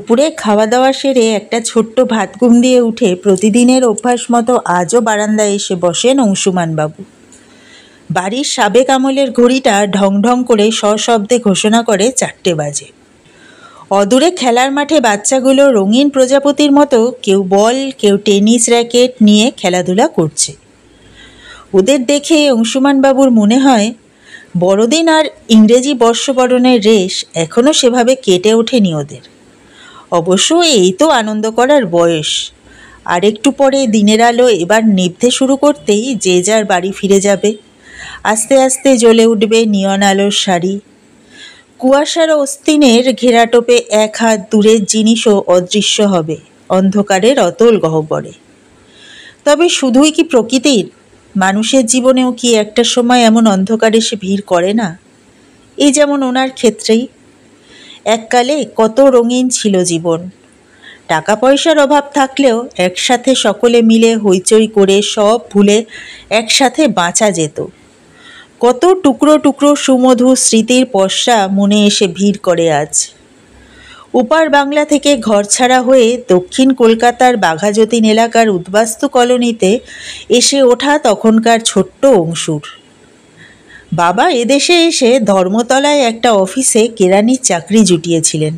দুপুরে খাওয়া দাওয়া সেরে একটা ছোট্ট ভাত ঘুম দিয়ে উঠে প্রতিদিনের অভ্যাস মতো আজও বারান্দায় এসে বসেন অংশুমানবাবু। বাড়ির সাবেক আমলের ঘড়িটা ঢং ঢং করে সশব্দে ঘোষণা করে 4টে বাজে। অদূরে খেলার মাঠে বাচ্চাগুলো রঙিন প্রজাপতির মতো কেউ বল, কেউ টেনিস র্যাকেট নিয়ে খেলাধুলা করছে। ওদের দেখে অংশুমানবাবুর মনে হয় বড়দিন আর ইংরেজি বর্ষবরণের রেশ এখনও সেভাবে কেটে ওঠেনি ওদের। অবশ্য এই তো আনন্দ করার বয়স। আর একটু পরে দিনের আলো এবার নিভতে শুরু করতেই যে যার বাড়ি ফিরে যাবে। আস্তে আস্তে জ্বলে উঠবে নিয়ন আলোর শাড়ি। কুয়াশার অস্তিনের ঘেরাটোপে এক হাত দূরের জিনিসও অদৃশ্য হবে অন্ধকারের অতল গহ্বরে। তবে শুধুই কি প্রকৃতির, মানুষের জীবনেও কি একটা সময় এমন অন্ধকার এসে ভিড় করে না? এই যেমন ওনার ক্ষেত্রেই। এককালে কত রঙিন ছিল জীবন। টাকা পয়সার অভাব থাকলেও একসাথে সকলে মিলে হইচই করে সব ভুলে একসাথে বাঁচা যেত। কত টুকরো টুকরো সুমধুর স্মৃতির পসরা মনে এসে ভিড় করে আজ। ওপার বাংলা থেকে ঘরছাড়া হয়ে দক্ষিণ কলকাতার বাঘাযতীন এলাকার উদ্বাস্তু কলোনিতে এসে ওঠা তখনকার ছোট্ট অংশুর। বাবা এদেশে এসে ধর্মতলায় একটা অফিসে কেরানির চাকরি জুটিয়েছিলেন।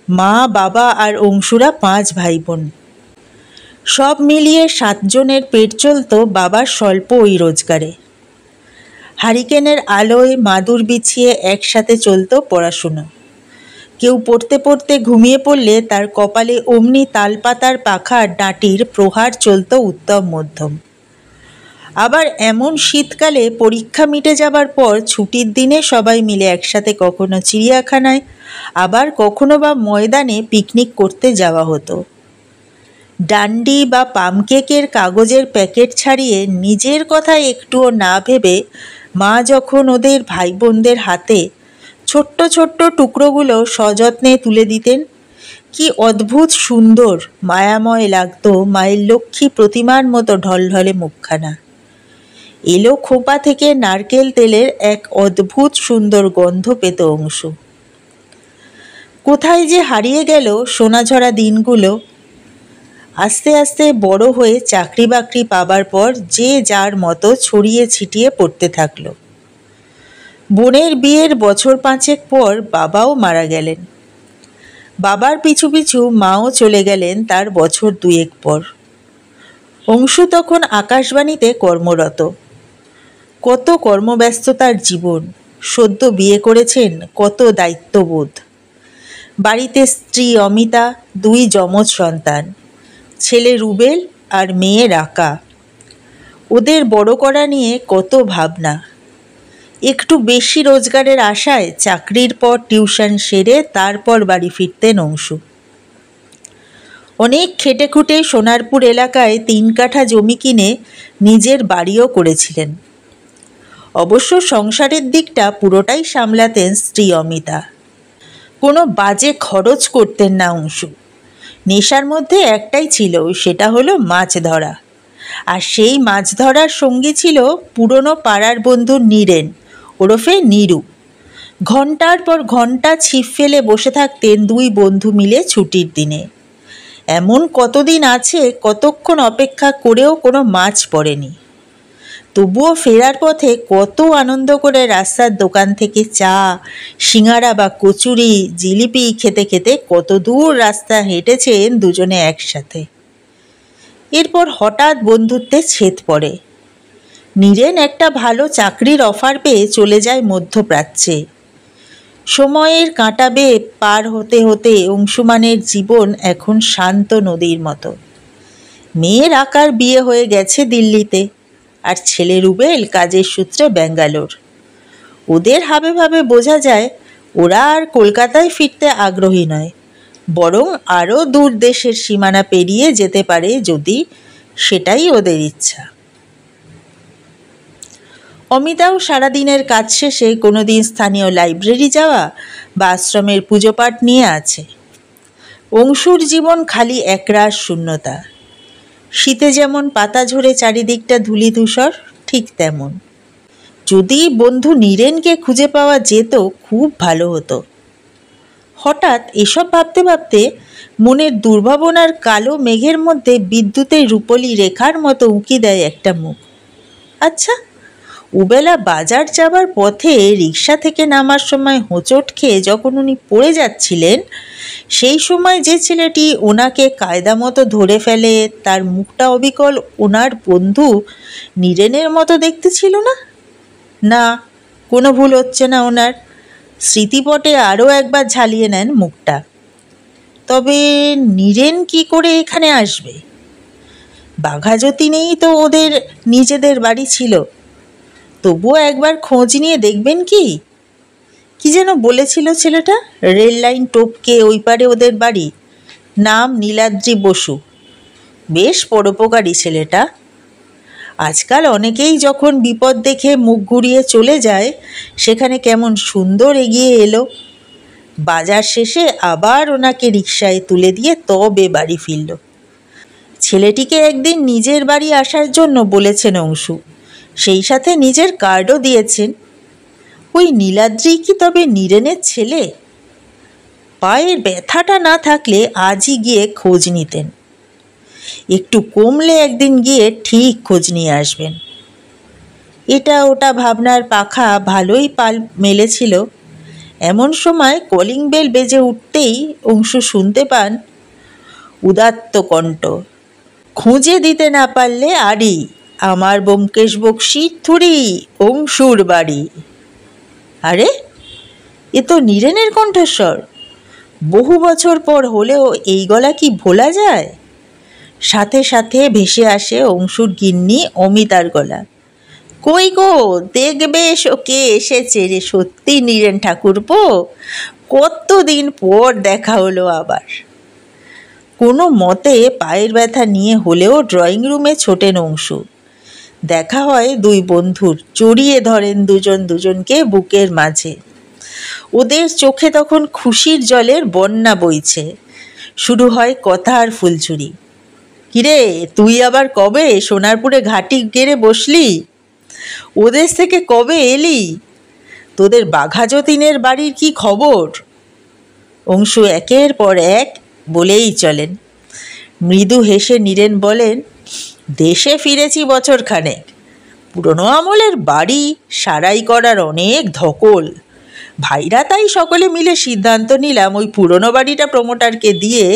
মা, বাবা আর অংশুরা 5 ভাই বোন। সব মিলিয়ে 7 জনের পেট চলত বাবার স্বল্প ওই রোজগারে। হারিকেনের আলোয় মাদুর বিছিয়ে একসাথে চলত পড়াশুনো। কেউ পড়তে পড়তে ঘুমিয়ে পড়লে তার কপালে অমনি তালপাতার পাখার ডাঁটির প্রহার চলত উত্তম মধ্যম। আবার এমন শীতকালে পরীক্ষা মিটে যাবার পর ছুটির দিনে সবাই মিলে একসাথে কখনো চিড়িয়াখানায়, আবার কখনো বা ময়দানে পিকনিক করতে যাওয়া হতো। ডান্ডি বা পামকেকের কাগজের প্যাকেট ছাড়িয়ে নিজের কথা একটুও না ভেবে মা যখন ওদের ভাই বোনদের হাতে ছোট্ট ছোট্ট টুকরোগুলো সযত্নে তুলে দিতেন, কি অদ্ভুত সুন্দর মায়াময় লাগতো মায়ের লক্ষ্মী প্রতিমার মতো ঢলঢলে মুখখানা। এলো খোপা থেকে নারকেল তেলের এক অদ্ভুত সুন্দর গন্ধ পেত অংশু। কোথায় যে হারিয়ে গেল সোনাঝরা দিনগুলো। আস্তে আস্তে বড় হয়ে চাকরি বাকরি পাবার পর যে যার মতো ছড়িয়ে ছিটিয়ে পড়তে থাকলো। বোনের বিয়ের বছর 5 পর বাবাও মারা গেলেন। বাবার পিছু পিছু মাও চলে গেলেন তার বছর 2 পর। অংশু তখন আকাশবাণীতে কর্মরত। কত কর্মব্যস্ততার জীবন। সদ্য বিয়ে করেছেন, কত দায়িত্ববোধ। বাড়িতে স্ত্রী অমিতা, 2 যমজ সন্তান, ছেলে রুবেল আর মেয়ে রাকা। ওদের বড় করা নিয়ে কত ভাবনা। একটু বেশি রোজগারের আশায় চাকরির পর টিউশন সেরে তারপর বাড়ি ফিরতেন অংশু। অনেক খেটে খুঁটে সোনারপুর এলাকায় 3 কাঠা জমি কিনে নিজের বাড়িও করেছিলেন। অবশ্য সংসারের দিকটা পুরোটাই সামলাতেন স্ত্রী অমিতা। কোনো বাজে খরচ করতেন না অংশু। নেশার মধ্যে একটাই ছিল, সেটা হলো মাছ ধরা। আর সেই মাছ ধরার সঙ্গী ছিল পুরনো পাড়ার বন্ধু নীরেন ওরফে নীরু। ঘন্টার পর ঘন্টা ছিপ ফেলে বসে থাকতেন 2 বন্ধু মিলে ছুটির দিনে। এমন কতদিন আছে কতক্ষণ অপেক্ষা করেও কোনো মাছ পড়েনি। তবুও ফেরার পথে কত আনন্দ করে রাস্তার দোকান থেকে চা, সিঙাড়া বা কচুরি, জিলিপি খেতে খেতে কত দূর রাস্তা হেঁটেছেন দুজনে একসাথে। এরপর হঠাৎ বন্ধুত্বে ছেদ পড়ে। নীরেন একটা ভালো চাকরির অফার পেয়ে চলে যায় মধ্যপ্রাচ্যে। সময়ের কাঁটা বেয়ে পার হতে হতে অংশুমানের জীবন এখন শান্ত নদীর মতো। মেয়ের আকার বিয়ে হয়ে গেছে দিল্লিতে, আর ছেলে রুবেল কাজের সূত্রে ব্যাঙ্গালোর। ওদের হাবে ভাবে বোঝা যায় ওরা আর কলকাতায় ফিরতে আগ্রহী নয়, বরং আরও দূর দেশের সীমানা পেরিয়ে যেতে পারে যদি, সেটাই ওদের ইচ্ছা। অমিতাও সারাদিনের কাজ শেষে কোনোদিন স্থানীয় লাইব্রেরি যাওয়া বা আশ্রমের পুজো পাঠ নিয়ে আছে। অংশুর জীবন খালি একরাশ শূন্যতা। শীতে যেমন পাতা ঝরে চারিদিকটা ধূলিধূসর, ঠিক তেমন। যদি বন্ধু নীরেনকে খুঁজে পাওয়া যেত খুব ভালো হতো। হঠাৎ এসব ভাবতে ভাবতে মনের দুর্ভাবনার কালো মেঘের মধ্যে বিদ্যুতের রূপলি রেখার মতো উঁকি দেয় একটা মুখ। আচ্ছা, ওবেলা বাজার যাবার পথে রিকশা থেকে নামার সময় হোঁচট খেয়ে যখন উনি পড়ে যাচ্ছিলেন, সেই সময় যে ছেলেটি ওনাকে কায়দা মতো ধরে ফেলে, তার মুখটা অবিকল ওনার বন্ধু নীরেনের মতো দেখতে ছিল না? না, কোনো ভুল হচ্ছে না ওনার। স্মৃতিপটে আরও একবার ঝালিয়ে নেন মুখটা। তবে নীরেন কি করে এখানে আসবে? বাঘাযতীনেই নেই তো ওদের নিজেদের বাড়ি ছিল। তবুও একবার খোঁজ নিয়ে দেখবেন কি? কি যেন বলেছিল ছেলেটা? রেল লাইন টপকে ওই পারে ওদের বাড়ি। নাম নীলাদ্রি বসু। বেশ পরোপকারী ছেলেটা। আজকাল অনেকেই যখন বিপদ দেখে মুখ ঘুরিয়ে চলে যায়, সেখানে কেমন সুন্দর এগিয়ে এলো। বাজার শেষে আবার ওনাকে রিকশায় তুলে দিয়ে তবে বাড়ি ফিরল। ছেলেটিকে একদিন নিজের বাড়ি আসার জন্য বলেছেন অংশু, সেই সাথে নিজের কার্ডও দিয়েছেন। ওই নীলাদ্রি কি তবে নীরেনের ছেলে? পায়ের ব্যথাটা না থাকলে আজই গিয়ে খোঁজ নিতেন। একটু কমলে একদিন গিয়ে ঠিক খোঁজ নিয়ে আসবেন। এটা ওটা ভাবনার পাখা ভালোই পাল মেলেছিল। এমন সময় কলিং বেল বেজে উঠতেই অংশু শুনতে পান উদাত্ত কণ্ঠ, খুঁজে দিতে না পারলে আড়ি, আমার ব্যোমকেশ বক্সির থুড়ি, অংশুর বাড়ি। আরে, এ তো নীরেনের কণ্ঠস্বর। বহু বছর পর হলেও এই গলা কি ভোলা যায়? সাথে সাথে ভেসে আসে অংশুর গিন্নি অমিতার গলা। কই গো, দেখবে ওকে এসেছে রে, সত্যি নীরেন ঠাকুরপো, কতদিন পর দেখা হলো আবার। কোনো মতে পায়ের ব্যথা নিয়ে হলেও ড্রয়িং রুমে ছোটেন অংশু। দেখা হয় দুই বন্ধুর, জড়িয়ে ধরেন দুজন দুজনকে বুকের মাঝে। ওদের চোখে তখন খুশির জলের বন্যা বইছে। শুরু হয় কথা আর ফুলঝুরি। কিরে, তুই আবার কবে সোনারপুরে ঘাঁটি গেড়ে বসলি? ওদেশ থেকে কবে এলি? তোদের বাঘাযতীনের বাড়ির কি খবর? অংশু একের পর এক বলেই চলেন। মৃদু হেসে নীরেন বলেন, দেশে ফিরেছি বছরখানেক। পুরনো আমলের বাড়ি সারাই করার অনেক ধকল। ভাইরা তাই সকলে মিলে সিদ্ধান্ত নিলাম ওই পুরনো বাড়িটা প্রমোটারকে দিয়ে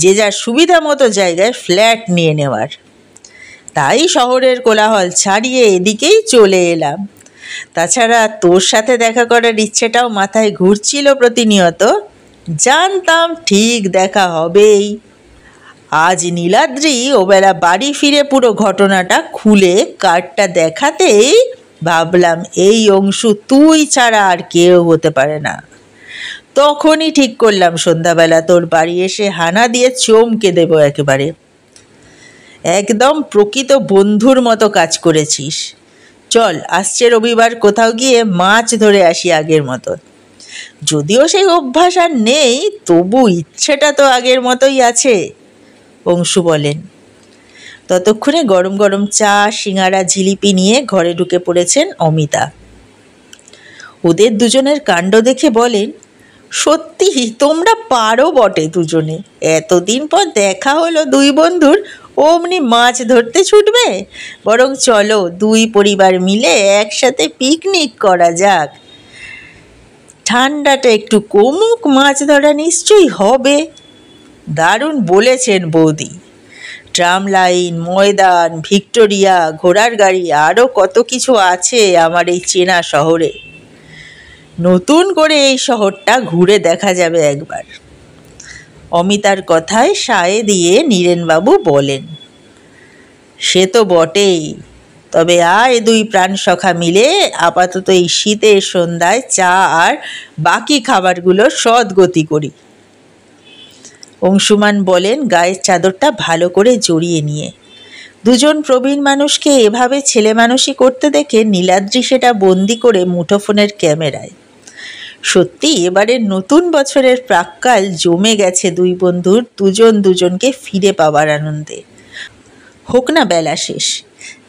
যে যার সুবিধা মতো জায়গায় ফ্ল্যাট নিয়ে নেওয়ার। তাই শহরের কোলাহল ছাড়িয়ে এদিকেই চলে এলাম। তাছাড়া তোর সাথে দেখা করার ইচ্ছেটাও মাথায় ঘুরছিল প্রতিনিয়ত। জানতাম ঠিক দেখা হবেই। আজ নীলাদ্রি ওবেলা বাড়ি ফিরে পুরো ঘটনাটা খুলে কার্ডটা দেখাতেই ভাবলাম এই অংশু তুই ছাড়া আর কেউ হতে পারে না। তখনই ঠিক করলাম সন্ধ্যাবেলা তোর বাড়ি এসে হানা দিয়ে চমকে দেব একেবারে। একদম প্রকৃত বন্ধুর মতো কাজ করেছিস। চল, আসছে রবিবার কোথাও গিয়ে মাছ ধরে আসি আগের মতো। যদিও সেই অভ্যাস আর নেই, তবু ইচ্ছেটা তো আগের মতোই আছে, অংশু বলেন। ততক্ষণে গরম গরম চা, সিঙাড়া, জিলিপি নিয়ে ঘরে ঢুকে পড়েছেন অমিতা। ওদের দুজনের কাণ্ড দেখে বলেন, সত্যি তোমরা পারো বটে দুজনে। এতদিন পর দেখা হলো দুই বন্ধুর, অমনি মাছ ধরতে ছুটবে? বরং চলো দুই পরিবার মিলে একসাথে পিকনিক করা যাক। ঠান্ডাটা একটু কমুক, মাছ ধরা নিশ্চয়ই হবে। দারুণ বলেছেন বৌদি। ট্রাম লাইন, ময়দান, ভিক্টোরিয়া, ঘোড়ার গাড়ি, আরও কত কিছু আছে আমার এই চেনা শহরে। নতুন করে এই শহরটা ঘুরে দেখা যাবে একবার। অমিতার কথায় সায় দিয়ে নীরেনবাবু বলেন, সে তো বটেই। তবে আয় দুই প্রাণসখা মিলে আপাতত এই শীতের সন্ধ্যায় চা আর বাকি খাবারগুলোর সদ্গতি করি। অংশুমান বলেন গায়ের চাদরটা ভালো করে জড়িয়ে নিয়ে। দুজন প্রবীণ মানুষকে এভাবে ছেলে মানুষই করতে দেখে নীলাদ্রি সেটা বন্দি করে মুঠোফোনের ক্যামেরায়। সত্যি এবারের নতুন বছরের প্রাক্কাল জমে গেছে দুই বন্ধুর দুজন দুজনকে ফিরে পাওয়ার আনন্দে। হোক না বেলা শেষ,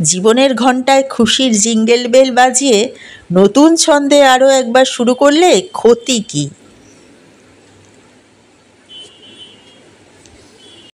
জীবনের ঘণ্টায় খুশির জিঙ্গেল বেল বাজিয়ে নতুন ছন্দে আরও একবার শুরু করলে ক্ষতি কী?